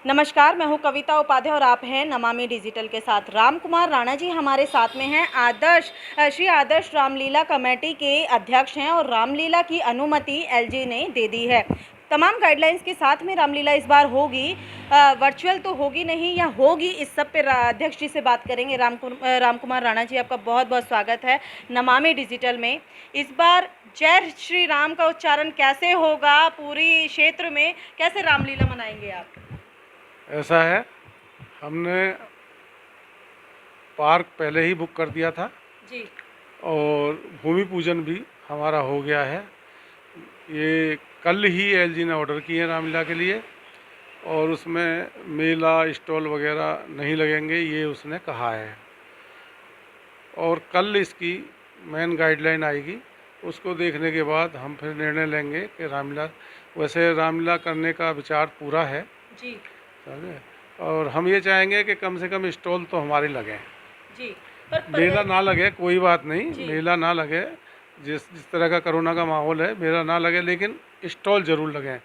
नमस्कार, मैं हूं कविता उपाध्याय और आप हैं नमामि डिजिटल के साथ। राम कुमार राणा जी हमारे साथ में हैं। श्री आदर्श रामलीला कमेटी के अध्यक्ष हैं और रामलीला की अनुमति एलजी ने दे दी है। तमाम गाइडलाइंस के साथ में रामलीला इस बार होगी, वर्चुअल तो होगी नहीं या होगी, इस सब पे अध्यक्ष जी से बात करेंगे। राम कुमार राणा जी, आपका बहुत बहुत स्वागत है नमामि डिजिटल में। इस बार जय श्री राम का उच्चारण कैसे होगा, पूरी क्षेत्र में कैसे रामलीला मनाएंगे आप? ऐसा है, हमने पार्क पहले ही बुक कर दिया था जी। और भूमि पूजन भी हमारा हो गया है। ये कल ही एलजी ने ऑर्डर किए रामलीला के लिए और उसमें मेला स्टॉल वगैरह नहीं लगेंगे, ये उसने कहा है। और कल इसकी मेन गाइडलाइन आएगी, उसको देखने के बाद हम फिर निर्णय लेंगे कि रामलीला, वैसे रामलीला करने का विचार पूरा है जी। और हम ये चाहेंगे कि कम से कम स्टॉल तो हमारे लगे जी। मेला ना लगे, कोई बात नहीं, मेला ना लगे, जिस तरह का कोरोना का माहौल है मेला ना लगे, लेकिन स्टॉल ज़रूर लगे,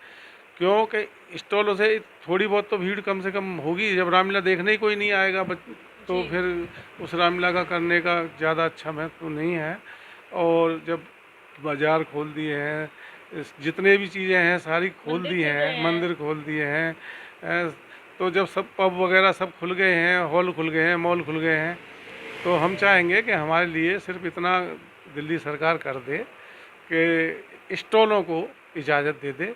क्योंकि स्टॉलों से थोड़ी बहुत तो भीड़ कम से कम होगी। जब रामलीला देखने ही कोई नहीं आएगा तो फिर उस रामलीला का करने का ज़्यादा अच्छा महत्व तो नहीं है। और जब बाज़ार खोल दिए हैं, जितने भी चीज़ें हैं सारी खोल दी हैं, मंदिर खोल दिए हैं, तो जब सब पब वगैरह सब खुल गए हैं, हॉल खुल गए हैं, मॉल खुल गए हैं, तो हम चाहेंगे कि हमारे लिए सिर्फ इतना दिल्ली सरकार कर दे कि स्टॉलों को इजाज़त दे दे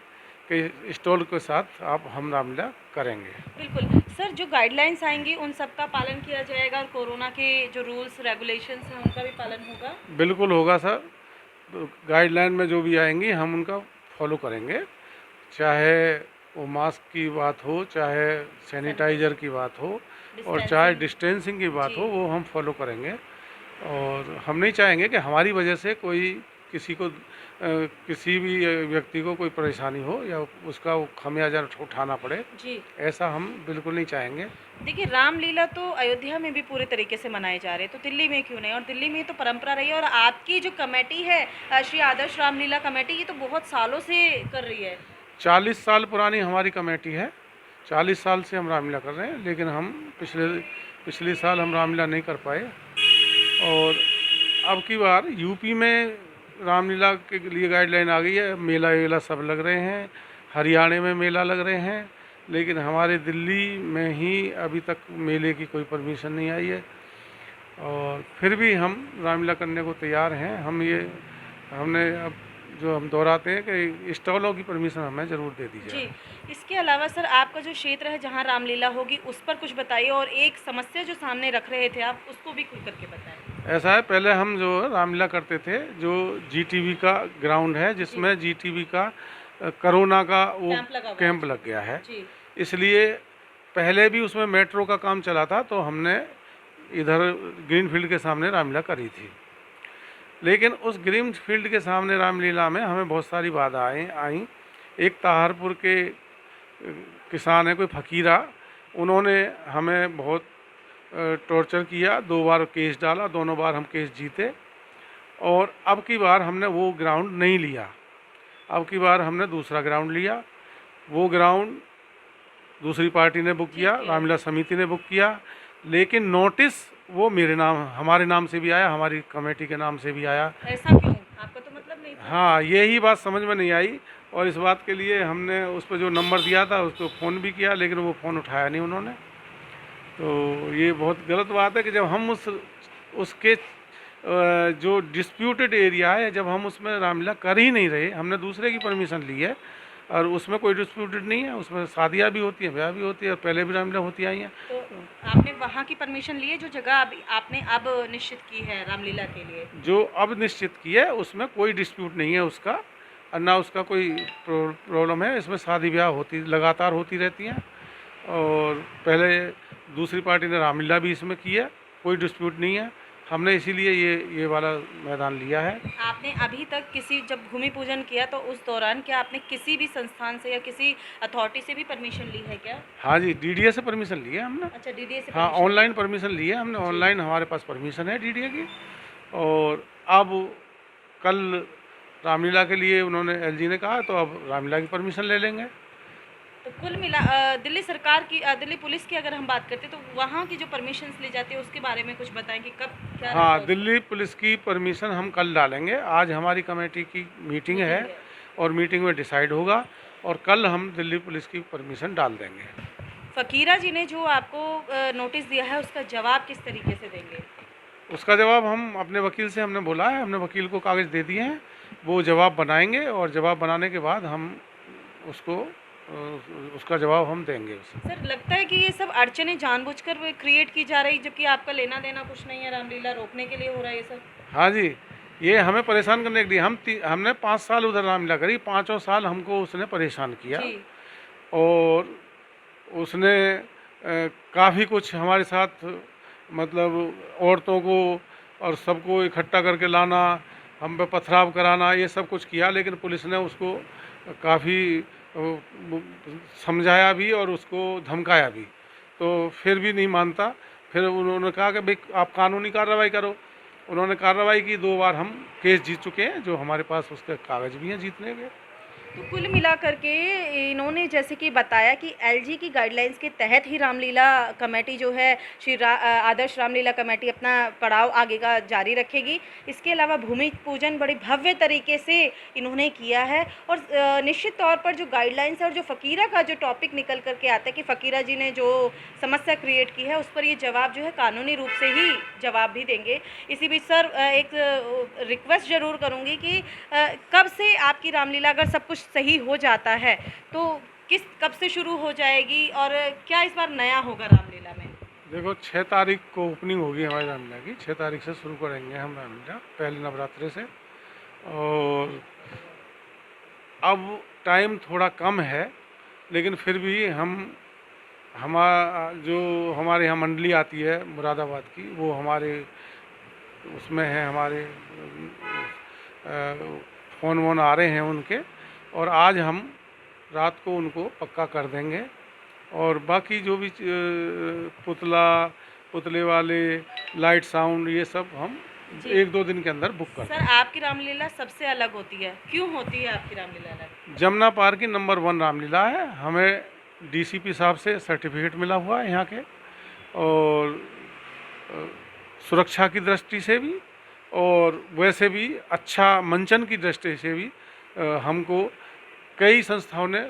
कि स्टॉल के साथ हम रामलीला करेंगे। बिल्कुल सर, जो गाइडलाइंस आएंगी उन सब का पालन किया जाएगा और कोरोना के जो रूल्स रेगुलेशंस हैं उनका भी पालन होगा? बिल्कुल होगा सर, तो गाइडलाइन में जो भी आएंगी हम उनका फॉलो करेंगे, चाहे वो मास्क की बात हो, चाहे सैनिटाइज़र की बात हो और चाहे डिस्टेंसिंग की बात हो, वो हम फॉलो करेंगे। और हम नहीं चाहेंगे कि हमारी वजह से कोई किसी भी व्यक्ति को कोई परेशानी हो या उसका वो खमियाजा उठाना पड़े जी, ऐसा हम बिल्कुल नहीं चाहेंगे। देखिए, रामलीला तो अयोध्या में भी पूरे तरीके से मनाए जा रहे हैं, तो दिल्ली में क्यों नहीं? और दिल्ली में तो परंपरा रही है और आपकी जो कमेटी है श्री आदर्श रामलीला कमेटी, ये तो बहुत सालों से कर रही है। 40 साल पुरानी हमारी कमेटी है, 40 साल से हम रामलीला कर रहे हैं, लेकिन हम पिछले साल हम रामलीला नहीं कर पाए। और अब की बार यूपी में रामलीला के लिए गाइडलाइन आ गई है, मेला वेला सब लग रहे हैं, हरियाणा में मेला लग रहे हैं, लेकिन हमारे दिल्ली में ही अभी तक मेले की कोई परमिशन नहीं आई है। और फिर भी हम रामलीला करने को तैयार हैं। हमने अब जो हम दोहराते हैं कि स्टॉलों की परमिशन हमें ज़रूर दे दी जाए। जी। इसके अलावा सर, आपका जो क्षेत्र है जहां रामलीला होगी उस पर कुछ बताइए, और एक समस्या जो सामने रख रहे थे आप, उसको भी खुल करके बताएं। ऐसा है, पहले हम जो रामलीला करते थे, जो जीटीबी का ग्राउंड है, जिसमें जीटीबी का कोरोना का वो कैंप लग गया है, इसलिए पहले भी उसमें मेट्रो का काम चला था, तो हमने इधर ग्रीन फील्ड के सामने रामलीला करी थी। लेकिन उस ग्रीन फील्ड के सामने रामलीला में हमें बहुत सारी बाधाएं आई। एक ताहरपुर के किसान है, कोई फ़कीरा, उन्होंने हमें बहुत टॉर्चर किया, 2 बार केस डाला, दोनों बार हम केस जीते। और अब की बार हमने वो ग्राउंड नहीं लिया, अब की बार हमने दूसरा ग्राउंड लिया। वो ग्राउंड दूसरी पार्टी ने बुक किया, रामलीला समिति ने बुक किया, लेकिन नोटिस वो हमारे नाम से भी आया, हमारी कमेटी के नाम से भी आया। ऐसा क्यों? आपका तो मतलब नहीं था। हाँ, यही बात समझ में नहीं आई और इस बात के लिए हमने उस पर जो नंबर दिया था उसको फ़ोन भी किया, लेकिन वो फ़ोन उठाया नहीं उन्होंने। तो ये बहुत गलत बात है कि जब हम उसके जो डिस्प्यूटेड एरिया है, जब हम उसमें रामलीला कर ही नहीं रहे, हमने दूसरे की परमिशन ली है और उसमें कोई डिस्प्यूटेड नहीं है, उसमें शादियाँ भी होती हैं, ब्याह भी होती है, और पहले भी रामलीला होती आई हैं। तो आपने वहाँ की परमिशन ली है जो जगह आपने अब निश्चित की है रामलीला के लिए? जो अब निश्चित की है उसमें कोई डिस्प्यूट नहीं है उसका, और ना उसका कोई प्रॉब्लम है। इसमें शादी ब्याह लगातार होती रहती हैं, और पहले दूसरी पार्टी ने रामलीला भी इसमें की है, कोई डिस्प्यूट नहीं है। हमने इसीलिए ये वाला मैदान लिया है। आपने अभी तक जब भूमि पूजन किया तो उस दौरान क्या आपने किसी भी संस्थान से या किसी अथॉरिटी से भी परमिशन ली है क्या? हाँ जी, डीडीए से परमिशन ली है हमने। अच्छा, डीडीए से? हाँ, ऑनलाइन परमिशन ली है हमने, ऑनलाइन हमारे पास परमिशन है डीडीए की। और अब कल रामलीला के लिए उन्होंने एलजी ने कहा, तो अब रामलीला की परमिशन ले लेंगे। तो कुल मिला दिल्ली सरकार की दिल्ली पुलिस की अगर हम बात करते हैं तो वहाँ की जो परमिशंस ली जाती है उसके बारे में कुछ बताएं कि कब क्या रहता है हाँ, उसमें? दिल्ली पुलिस की परमिशन हम कल डालेंगे। आज हमारी कमेटी की मीटिंग है और मीटिंग में डिसाइड होगा और कल हम दिल्ली पुलिस की परमिशन डाल देंगे। फ़कीरा जी ने जो आपको नोटिस दिया है उसका जवाब किस तरीके से देंगे? उसका जवाब हम अपने वकील से हमने बोला है, हमने वकील को कागज़ दे दिए हैं, वो जवाब बनाएंगे और जवाब बनाने के बाद हम उसको उसका जवाब हम देंगे उसे। सर लगता है कि ये सब अड़चनें जानबूझकर क्रिएट की जा रही जबकि आपका लेना देना कुछ नहीं है, रामलीला रोकने के लिए हो रहा है ये सब? हाँ जी, ये हमें परेशान करने के लिए हमने 5 साल उधर रामलीला करी, पाँचों साल हमको उसने परेशान किया जी। और उसने काफ़ी कुछ हमारे साथ मतलब औरतों को और सबको इकट्ठा करके लाना, हम पे पथराव कराना, ये सब कुछ किया, लेकिन पुलिस ने उसको काफ़ी समझाया भी और उसको धमकाया भी, तो फिर भी नहीं मानता। फिर उन्होंने कहा कि भाई आप कानूनी कार्रवाई करो। उन्होंने कार्रवाई की, 2 बार हम केस जीत चुके हैं, जो हमारे पास उसके कागज़ भी हैं जीतने के। तो कुल मिलाकर के इन्होंने जैसे कि बताया कि एलजी की गाइडलाइंस के तहत ही रामलीला कमेटी जो है आदर्श रामलीला कमेटी अपना पड़ाव आगे का जारी रखेगी। इसके अलावा भूमि पूजन बड़े भव्य तरीके से इन्होंने किया है और निश्चित तौर पर जो गाइडलाइंस है और जो फ़कीरा का जो टॉपिक निकल कर के आता है कि फ़कीरा जी ने जो समस्या क्रिएट की है उस पर ये जवाब जो है कानूनी रूप से ही जवाब भी देंगे। इसी बीच सर एक रिक्वेस्ट ज़रूर करूँगी कि कब से आपकी रामलीला अगर सब कुछ सही हो जाता है तो कब से शुरू हो जाएगी और क्या इस बार नया होगा रामलीला में? देखो 6 तारीख को ओपनिंग होगी हमारी रामलीला की, 6 तारीख से शुरू करेंगे हम रामलीला पहले नवरात्रे से। और अब टाइम थोड़ा कम है, लेकिन फिर भी जो हमारे यहाँ मंडली आती है मुरादाबाद की, वो हमारे उसमें है, हमारे फ़ोन वोन आ रहे हैं उनके, और आज हम रात को उनको पक्का कर देंगे। और बाकी जो भी पुतले वाले लाइट साउंड ये सब हम 1-2 दिन के अंदर बुक कर देंगे। सर आपकी रामलीला सबसे अलग होती है, क्यों होती है आपकी रामलीला अलग? जमुना पार की नंबर 1 रामलीला है। हमें डीसीपी साहब से सर्टिफिकेट मिला हुआ है यहाँ के, और सुरक्षा की दृष्टि से भी और वैसे भी अच्छा मंचन की दृष्टि से भी हमको कई संस्थाओं ने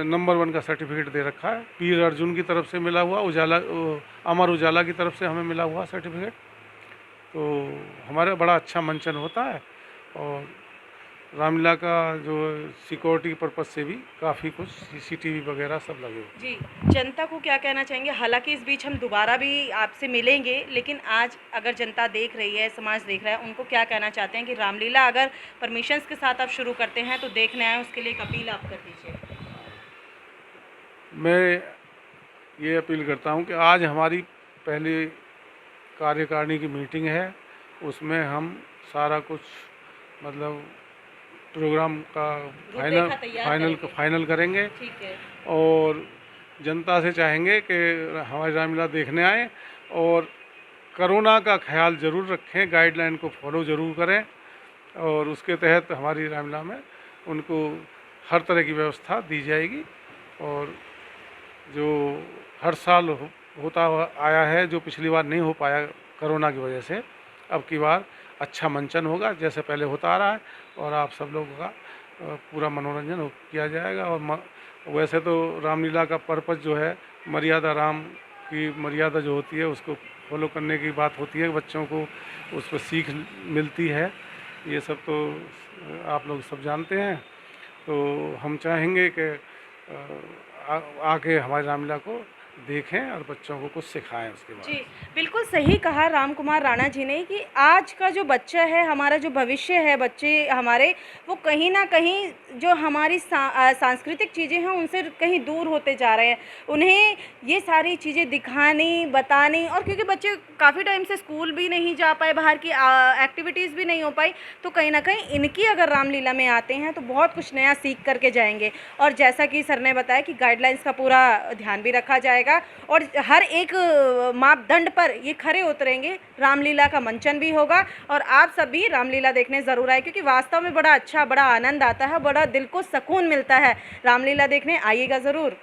नंबर 1 का सर्टिफिकेट दे रखा है। पीर अर्जुन की तरफ से मिला हुआ, अमर उजाला की तरफ से हमें मिला हुआ सर्टिफिकेट। तो हमारा बड़ा अच्छा मंचन होता है और रामलीला का जो सिक्योरिटी पर्पज़ से भी काफ़ी कुछ सीसीटीवी वगैरह सब लगे हुए। जी, जनता को क्या कहना चाहेंगे? हालांकि इस बीच हम दोबारा भी आपसे मिलेंगे, लेकिन आज अगर जनता देख रही है, समाज देख रहा है, उनको क्या कहना चाहते हैं कि रामलीला अगर परमिशंस के साथ आप शुरू करते हैं तो देखने आए, उसके लिए एक अपील आप कर दीजिए। मैं ये अपील करता हूँ कि आज हमारी पहली कार्यकारिणी की मीटिंग है, उसमें हम सारा कुछ मतलब प्रोग्राम का फाइनल करेंगे। ठीक है। और जनता से चाहेंगे कि हमारी रामलीला देखने आए और कोरोना का ख्याल ज़रूर रखें, गाइडलाइन को फॉलो ज़रूर करें, और उसके तहत हमारी रामलीला में उनको हर तरह की व्यवस्था दी जाएगी। और जो हर साल होता आया है, जो पिछली बार नहीं हो पाया कोरोना की वजह से, अब की बार अच्छा मंचन होगा जैसे पहले होता आ रहा है, और आप सब लोगों का पूरा मनोरंजन किया जाएगा। और वैसे तो रामलीला का पर्पज़ जो है, मर्यादा राम की मर्यादा जो होती है उसको फॉलो करने की बात होती है, बच्चों को उस पर सीख मिलती है, ये सब तो आप लोग सब जानते हैं। तो हम चाहेंगे कि आके हमारी रामलीला को देखें और बच्चों को कुछ सिखाएं उसके बाद। जी, बिल्कुल सही कहा राम कुमार राणा जी ने कि आज का जो बच्चा है, हमारा जो भविष्य है, बच्चे हमारे, वो कहीं ना कहीं जो हमारी सांस्कृतिक चीज़ें हैं उनसे कहीं दूर होते जा रहे हैं। उन्हें ये सारी चीज़ें दिखानी, बतानी, और क्योंकि बच्चे काफ़ी टाइम से स्कूल भी नहीं जा पाए, बाहर की एक्टिविटीज़ भी नहीं हो पाई, तो कहीं ना कहीं इनकी अगर रामलीला में आते हैं तो बहुत कुछ नया सीख करके जाएंगे। और जैसा कि सर ने बताया कि गाइडलाइंस का पूरा ध्यान भी रखा जाएगा। जाएगा और हर एक मापदंड पर ये खरे उतरेंगे। रामलीला का मंचन भी होगा और आप सभी रामलीला देखने ज़रूर आए, क्योंकि वास्तव में बड़ा अच्छा, बड़ा आनंद आता है, बड़ा दिल को सुकून मिलता है। रामलीला देखने आइएगा ज़रूर।